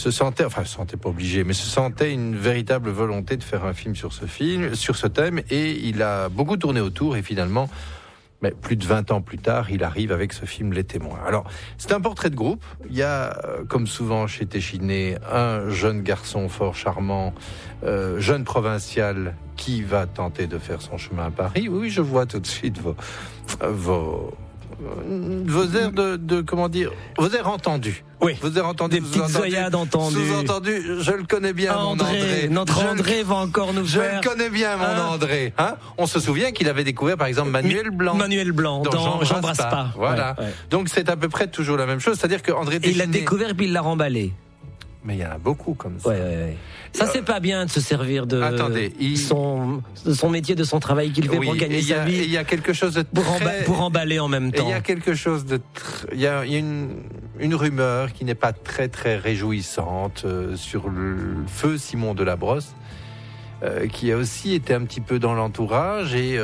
se sentait pas obligé, mais se sentait une véritable volonté de faire un film sur ce thème, et il a beaucoup tourné autour, et finalement, mais plus de 20 ans plus tard, il arrive avec ce film Les Témoins. Alors, c'est un portrait de groupe. Il y a, comme souvent chez Téchiné, un jeune garçon fort charmant, jeune provincial, qui va tenter de faire son chemin à Paris. Oui, je vois tout de suite vos airs vos airs entendus. Oui. Vos airs entendus. Des petites oeillades entendues. Sous-entendu, je le connais bien, André. Notre André va encore nous faire. Je le connais bien, mon André. Hein, on se souvient qu'il avait découvert, par exemple, Manuel Blanc dans J'embrasse pas. Voilà. Ouais. Donc c'est à peu près toujours la même chose. C'est-à-dire que André Téchiné... Et il l'a découvert puis il l'a remballé. Mais il y en a beaucoup comme ça. Ouais. Ça, c'est pas bien de se servir de son métier, de son travail qu'il fait pour gagner sa vie. Il y a quelque chose de pour emballer en même temps. Il y a quelque chose de... Il y a une rumeur qui n'est pas très très réjouissante sur le feu Simon Delabrosse, qui a aussi été un petit peu dans l'entourage, et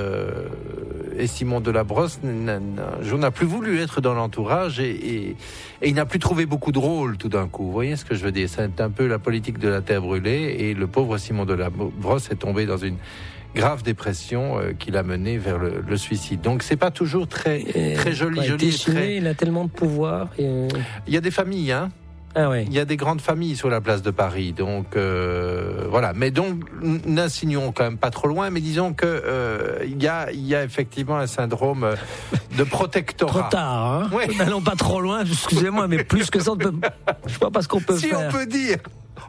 Simon Delabrosse n'a plus voulu être dans l'entourage, et il n'a plus trouvé beaucoup de rôles tout d'un coup. Vous voyez ce que je veux dire? C'est un peu la politique de la terre brûlée, et le pauvre Simon Delabrosse est tombé dans une grave dépression qui l'a mené vers le suicide. Donc c'est pas toujours très joli. Il a tellement de pouvoir. Il y a des familles, hein. Ah ouais. Il y a des grandes familles sur la place de Paris, donc voilà. Mais donc, n'insinuons quand même pas trop loin, mais disons que il y a effectivement un syndrome de protectorat. Trop tard, hein. Ouais. N'allons pas trop loin, excusez-moi, mais plus que ça, je sais pas ce qu'on peut faire. Si on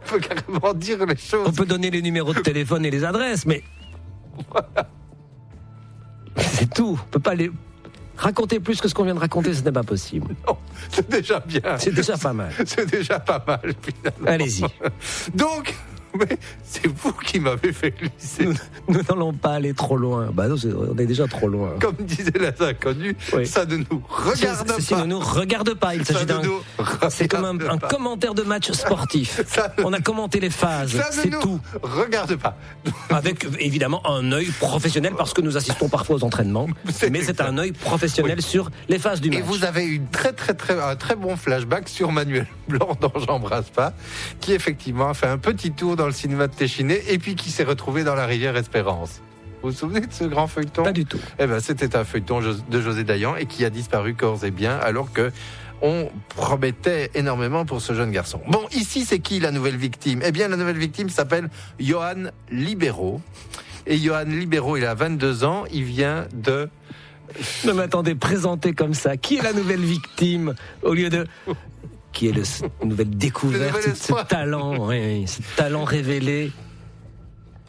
peut carrément dire les choses. On peut donner les numéros de téléphone et les adresses, mais voilà. C'est tout. On peut pas les raconter plus que ce qu'on vient de raconter, ce n'est pas possible. Non, c'est déjà bien. C'est déjà pas mal. C'est déjà pas mal, finalement. Allez-y. Donc, mais c'est vous qui m'avez fait glisser. Nous n'allons pas aller trop loin. Bah non, on est déjà trop loin. Comme disaient les inconnus, oui. Ça ne nous regarde pas. Ça ne nous regarde pas. Il s'agit c'est comme un commentaire de match sportif. On a commenté les phases. C'est tout. Regarde pas. Avec évidemment un œil professionnel, parce que nous assistons parfois aux entraînements. Mais c'est un œil professionnel sur les phases du match. Et vous avez eu un très bon flashback sur Manuel Blanc dans J'embrasse pas, qui effectivement a fait un petit tour dans le cinéma de Téchiné, et puis qui s'est retrouvé dans La Rivière Espérance. Vous vous souvenez de ce grand feuilleton? Pas du tout. Eh ben, c'était un feuilleton de José Dayan, et qui a disparu corps et biens, alors que on promettait énormément pour ce jeune garçon. Bon, ici, c'est qui la nouvelle victime? Eh bien, la nouvelle victime s'appelle Johan Libero. Et Johan Libero, il a 22 ans, il vient de... Non mais attendez, présentez comme ça. Qui est la nouvelle victime au lieu de... Qui est la nouvelle découverte, ce talent, ce talent révélé?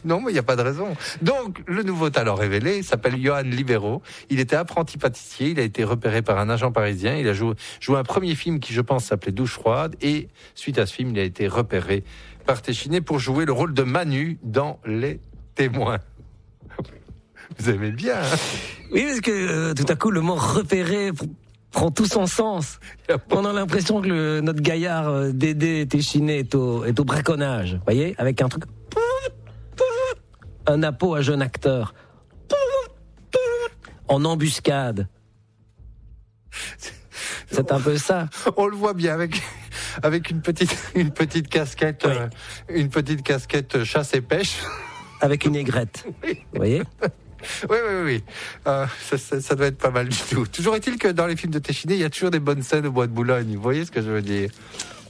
Non, mais il n'y a pas de raison. Donc, le nouveau talent révélé s'appelle Johan Libero. Il était apprenti pâtissier, il a été repéré par un agent parisien, il a joué un premier film qui, je pense, s'appelait Douche froide, et suite à ce film, il a été repéré par Téchiné pour jouer le rôle de Manu dans Les Témoins. Vous aimez bien, hein? Oui, parce que tout à coup, le mot repéré prend tout son sens. On a l'impression que notre gaillard Dédé Téchiné est au braconnage, vous voyez, avec un truc, un appôt à jeune acteur, en embuscade. C'est un peu ça. On le voit bien avec une petite casquette, oui. Une petite casquette chasse et pêche, avec une aigrette. Oui. Vous voyez? Oui. Ça doit être pas mal du tout. Toujours est-il que dans les films de Téchiné, il y a toujours des bonnes scènes au bois de Boulogne. Vous voyez ce que je veux dire?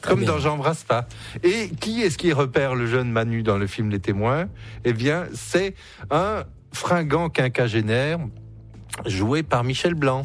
Comme dans J'embrasse pas. Et qui est-ce qui repère le jeune Manu dans le film Les Témoins? Eh bien, c'est un fringant quinquagénaire joué par Michel Blanc.